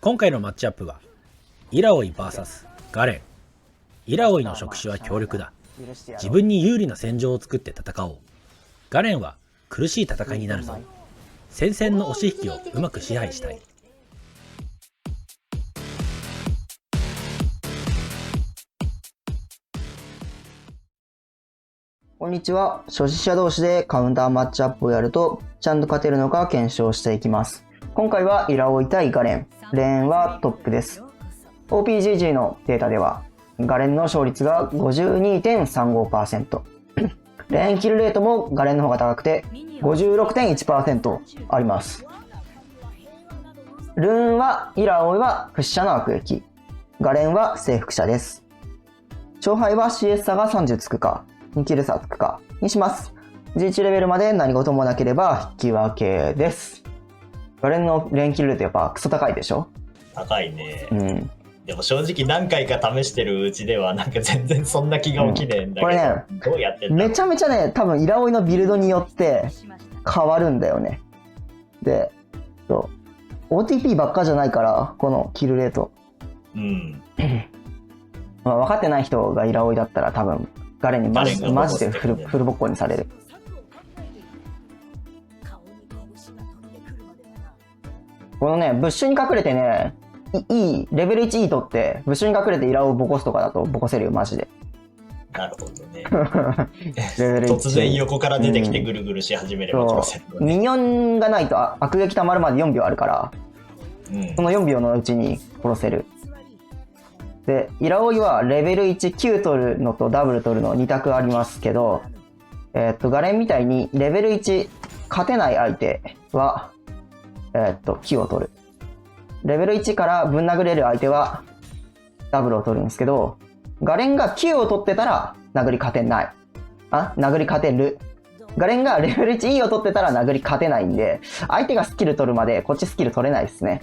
今回のマッチアップはイラオイ VS ガレン。イラオイの触手は強力だ。自分に有利な戦場を作って戦おう。ガレンは苦しい戦いになるぞ。戦線の押し引きをうまく支配したい。こんにちは。初心者同士でカウンターマッチアップをやるとちゃんと勝てるのか検証していきます。今回はイラオイ対ガレン。レーンはトップです。OPGG のデータではガレンの勝率が 52.35%。レーンキルレートもガレンの方が高くて 56.1% あります。ルーンはイラオイは屈射の悪役。ガレンは征服者です。勝敗は CS 差が30つくか2キル差つくかにします。G1 レベルまで何事もなければ引き分けです。ガレンのレーンキルレートやっぱクソ高いでしょ。高いね。でも正直何回か試してるうちではなんか全然そんな気が起きねえんだけど、これね、どうやってんだろう。めちゃめちゃね、多分イラオイのビルドによって変わるんだよね。で、OTP ばっかじゃないからこのキルレート。まあ、分かってない人がイラオイだったら多分ガレンにマジでフルボッコにされる。このね、ブッシュに隠れてね、レベル1 E 取ってブッシュに隠れてイラオイをボコすとかだとボコせるよマジで。なるほどね。レベル1突然横から出てきてぐるぐるし始めれば殺せるのね。ミニオンがないと悪撃溜まるまで4秒あるから、その4秒のうちに殺せる。で、イラオイはレベル1 Q 取るのとダブル取るの2択ありますけど、ガレンみたいにレベル1勝てない相手はQ を取る。レベル1からぶん殴れる相手はダブルを取るんですけど、ガレンが Q を取ってたら殴り勝てない。殴り勝てる。ガレンがレベル 1E を取ってたら殴り勝てないんで、相手がスキル取るまでこっちスキル取れないですね。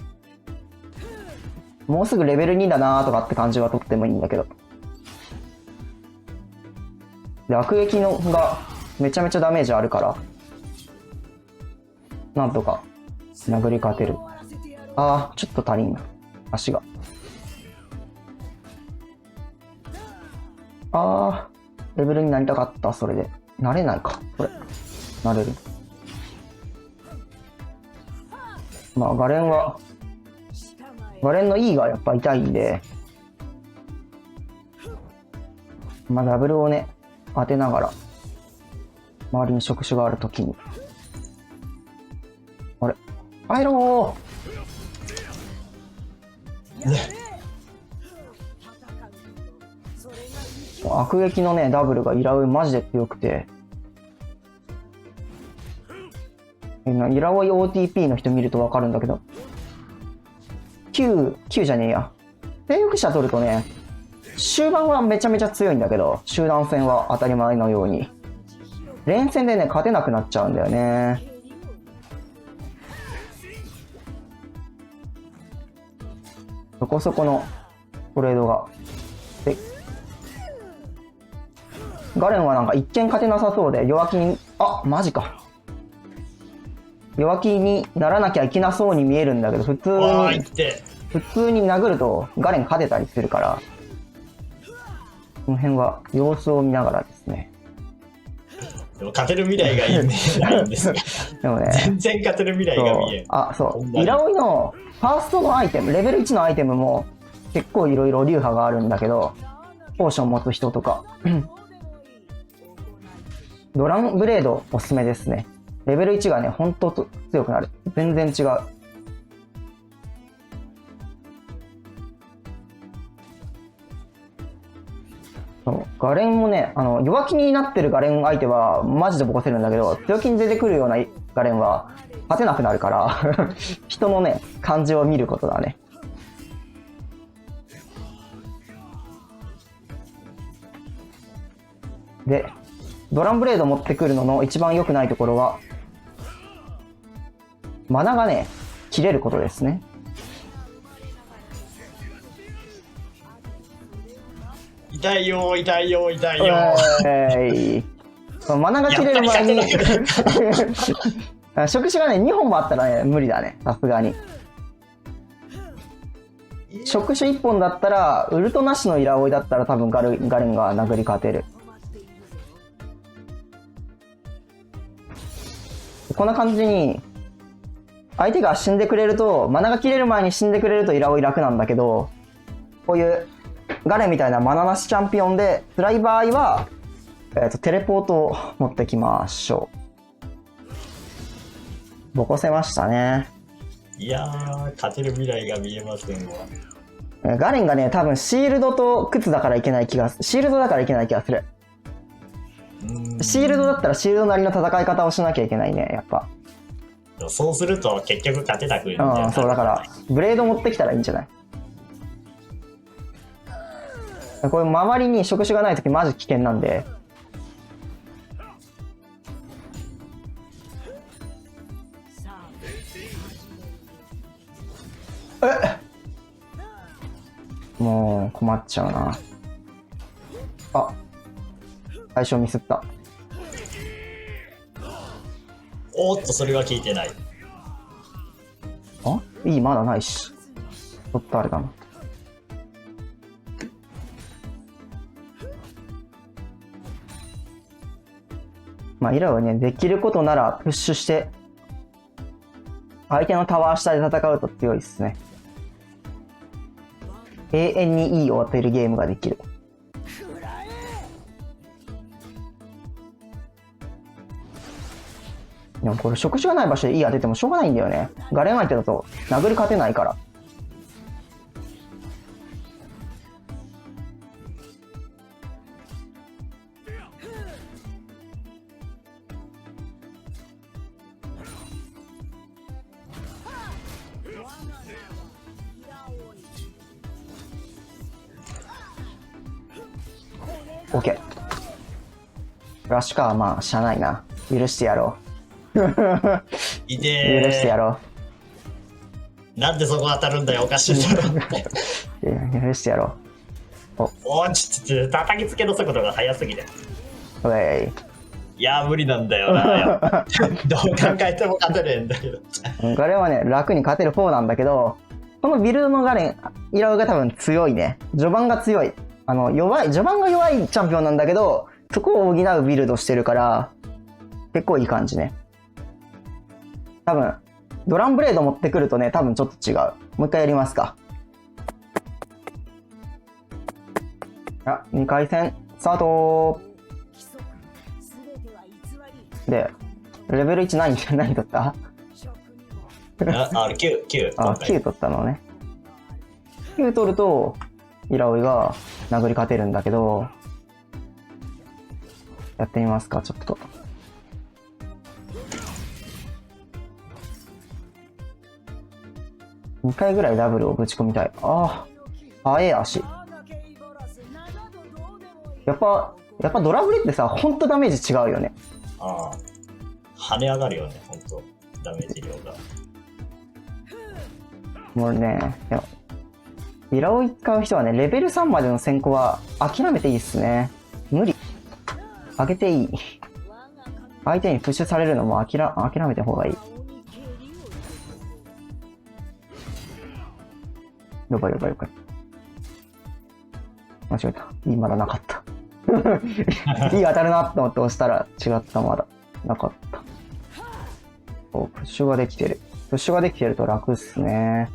もうすぐレベル2だなーとかって感じは取ってもいいんだけど。で、悪撃のがめちゃめちゃダメージあるから、なんとか殴り勝てる。ちょっと足りんな。足が。レベルになりたかった、それで。なれないか、これ。なれる。まあ、ガレンの E がやっぱ痛いんで、まあ、ダブルをね、当てながら、周りに触手があるときに。入ろう。悪撃のね、ダブルがイラオイマジで強くて、イラオイ OTP の人見るとわかるんだけど、Q じゃねえや。征服者取るとね、終盤はめちゃめちゃ強いんだけど、集団戦は当たり前のように。連戦でね、勝てなくなっちゃうんだよね。そこそこのトレードが。で、ガレンはなんか一見勝てなさそうで、弱気に、マジか。弱気にならなきゃいけなそうに見えるんだけど、普通に殴るとガレン勝てたりするから、この辺は様子を見ながらですね。でも勝てる未来がいいね。ないんですでもね、全然勝てる未来が見えん。そう。イラオイのファーストのアイテム、レベル1のアイテムも結構いろいろ流派があるんだけど、ポーション持つ人とか。ドランブレードおすすめですね。レベル1がね、ほんと強くなる。全然違う。ガレンもね、弱気になってるガレン相手はマジでボコせるんだけど、強気に出てくるようなガレンは勝てなくなるから人のね、感じを見ることだね。で、ドランブレード持ってくるのの一番良くないところは、マナがね、切れることですね。痛いよ。マナが切れる前に触手がね2本もあったらね無理だね、さすがに。触手1本だったら、ウルトなしのイラオイだったら多分ガレンが殴り勝てる。こんな感じに、相手が死んでくれると、マナが切れる前に死んでくれるとイラオイ楽なんだけど、こういうガレンみたいなマナなしチャンピオンで辛い場合は、テレポートを持ってきましょう。ボコせましたね。いやー、勝てる未来が見えませんわ。ガレンがね、多分シールドと靴だからいけない気がする。シールドだからいけない気がする。シールドだったらシールドなりの戦い方をしなきゃいけないね、やっぱ。そうすると結局勝てなくなる。そうだから、ブレード持ってきたらいいんじゃない？これ周りに触手がないときマジ危険なんで。もう困っちゃうな。あ、最初ミスった。おーっと、それは聞いてない。あ、いい、まだないし。ちょっとあれだな。まあ、イラはね、できることならプッシュして、相手のタワー下で戦うと強いですね。永遠に E を当てるゲームができる。でもこれ触手がない場所で E 当ててもしょうがないんだよね。ガレン相手だと殴り勝てないから。OK。ラッシュカーはまあしゃあないな。許してやろう。いてー。許してやろなんでそこ当たるんだよ、おかしいだろって。う。許してやろおー、ちょ、叩きつけの速度が速すぎて。う。ウェイ。いやー、無理なんだよな。やっぱどう考えても勝てねえんだけど。ガレンはね、楽に勝てる方なんだけど、このビルドのガレン、イラオが多分強いね。序盤が強い。序盤が弱いチャンピオンなんだけど、そこを補うビルドしてるから、結構いい感じね。多分、ドランブレード持ってくるとね、多分ちょっと違う。もう一回やりますか。あ、2回戦、スタートで、レベル1何取ったあ、9、9。あ、9取ったのね。9取ると、イラオイが殴り勝てるんだけど、やってみますか、ちょっと。2回ぐらいダブルをぶち込みたい。ああ、速え足。やっぱドラブレってさ、ほんとダメージ違うよね。ああ。跳ね上がるよね、ほんと。ダメージ量が。もうね、イラオイ使う人はね、レベル3までの先行は諦めていいっすね。無理。上げていい。相手にプッシュされるのも諦めた方がいい。了解了解了解。間違えた。いい、まだなかった。いい当たるなと思って押したら違った、まだ。なかった。お、プッシュができてる。プッシュができてると楽っすね。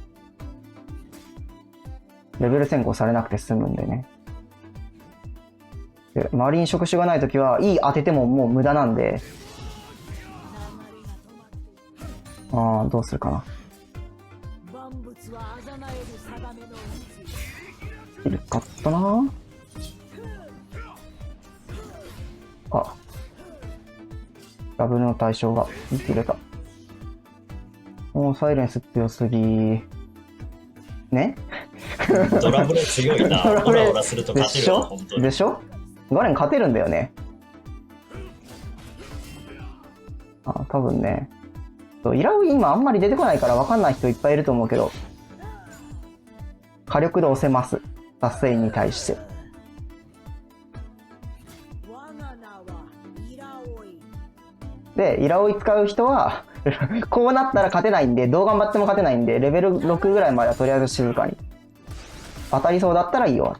レベル先行されなくて済むんでね。で、周りに触手がないときは、いい当ててももう無駄なんで。ああ、どうするかな。いるかったな。あ、ダブルの対象が切れた。もうサイレンス強すぎ。ね。ドラブレ強いな。オラオラすると勝てるわ、本当に。でしょ？ガレン勝てるんだよね。あ、多分ね。イラオイ今あんまり出てこないから分かんない人いっぱいいると思うけど、火力で押せます。サステインに対して。で、イラオイ使う人は、こうなったら勝てないんで、どう頑張っても勝てないんで、レベル6ぐらいまではとりあえず静かに。当たりそうだったらいいよ。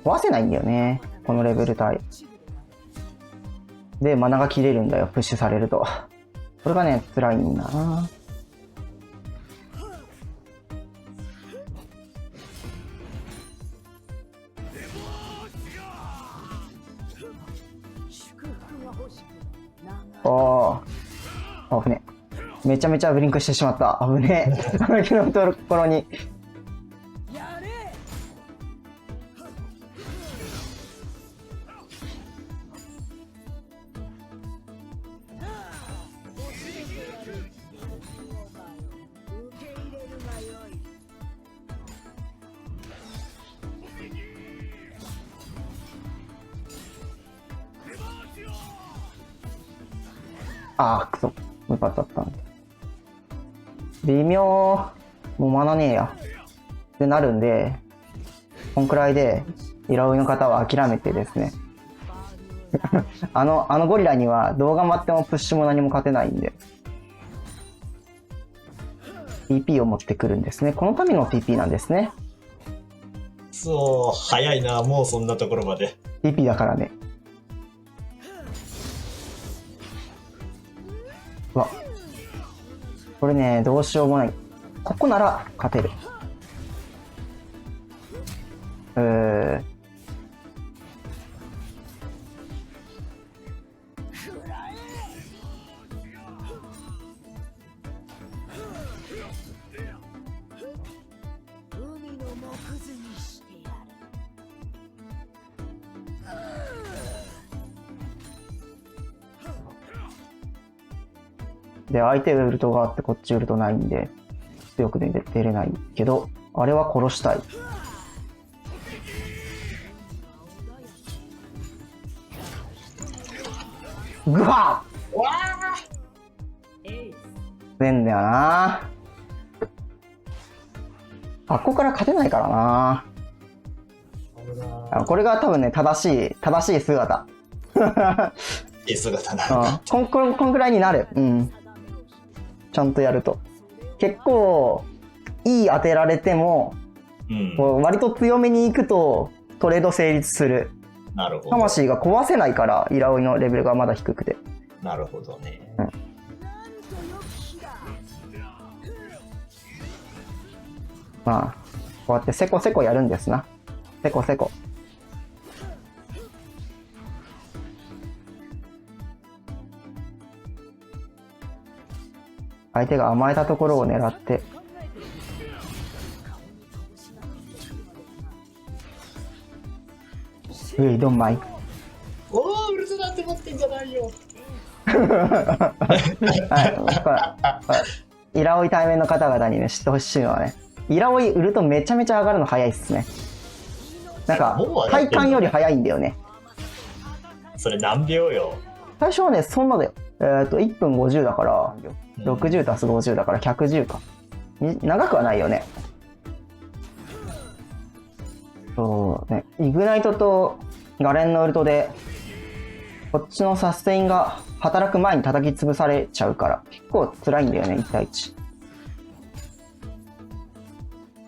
壊せないんだよね、このレベル帯で。マナが切れるんだよ、プッシュされると。これがね辛いんだな。危ね。めちゃめちゃブリンクしてしまった。危ねえ。このところに。くそ。無発だったんで。微妙。もうマナねえや。ってなるんで、こんくらいで、イラオイの方は諦めてですね。あのゴリラにはどう頑張ってもプッシュも何も勝てないんで。TP を持ってくるんですね。このための TP なんですね。そう、早いな、もうそんなところまで。TP だからね。うわ。これね、どうしようもない。ここなら勝てる。で、相手ウルトがあってこっちウルトないんで、強く出れないけど、あれは殺したい。ぐわっわーんだよな。あっこから勝てないからな。これが多分ね、正しい姿。いい姿なんだ。こんくらいになる。うん。ちゃんとやると。結構、いい当てられても、割と強めに行くと、トレード成立する。なるほど。魂が壊せないから、イラオイのレベルがまだ低くて。なるほどね。まあ、こうやってせこせこやるんですな。せこせこ。相手が甘えたところを狙って。ドンマイ。おー、ウルトラって持ってんじゃないよ。はい、イラオイ対面の方々にね、知ってほしいのはね、イラオイウルトめちゃめちゃ上がるの早いっすね。なんか、体感より早いんだよね。それ何秒よ。最初はね、そんなだよ。1分50だから、60足す50だから110か。長くはないよね。そうね、イグナイトとガレンのウルトで、こっちのサステインが働く前に叩き潰されちゃうから、結構辛いんだよね、1対1。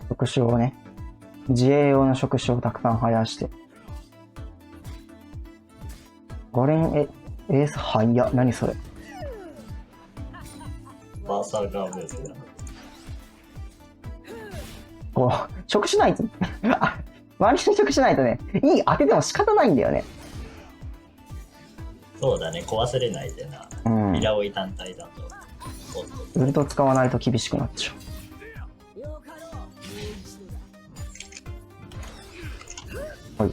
触手をね、自衛用の触手をたくさん生やして。ガレン、エース早っ。何それ。バーサーガーですね。こう、触しないと、周りに触しないとね、いい当てても仕方ないんだよね。そうだね、壊せれないでな。イラオイ単体だと。ウルト使わないと厳しくなっちゃう。はい。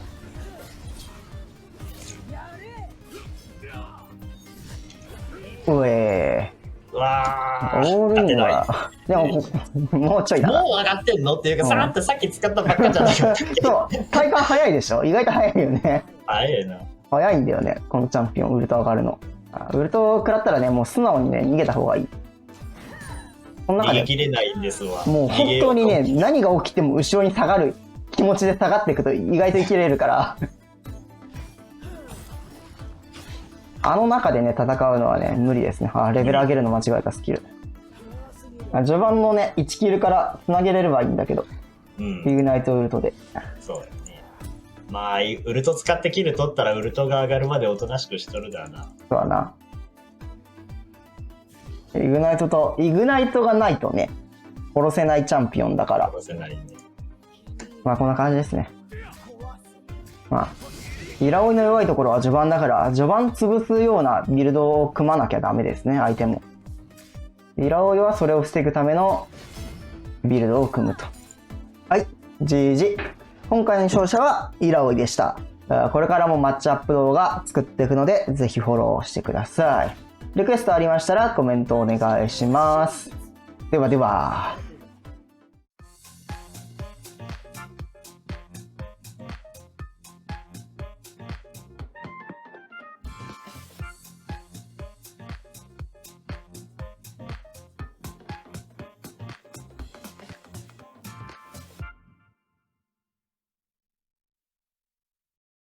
うえー。うわー。オールインは、でも、もうちょいだな。もう上がってんのっていうか、さらっとさっき使ったばっかじゃないか。そう、体感早いでしょ。意外と早いよね。早いな。早いんだよね、このチャンピオン、ウルト上がるの。ウルト食らったらね、もう素直にね、逃げた方がいい。この中で逃げきれないんですわ。もう本当にね、何が起きても後ろに下がる気持ちで下がっていくと意外と生きれるから。あの中でね、戦うのはね、無理ですね。レベル上げるの間違えた、スキル。序盤のね、1キルから繋げれればいいんだけど。うん。イグナイトウルトで。そうだよね。まあ、ウルト使ってキル取ったらウルトが上がるまでおとなしくしとるだな。そうだな。イグナイトがないとね、殺せないチャンピオンだから。殺せないね。まあこんな感じですね。まあ、イラオイの弱いところは序盤だから、序盤潰すようなビルドを組まなきゃダメですね、相手も。イラオイはそれを防ぐためのビルドを組むと。はい、GG。今回の勝者はイラオイでした。これからもマッチアップ動画作っていくので、ぜひフォローしてください。リクエストありましたらコメントお願いします。ではでは。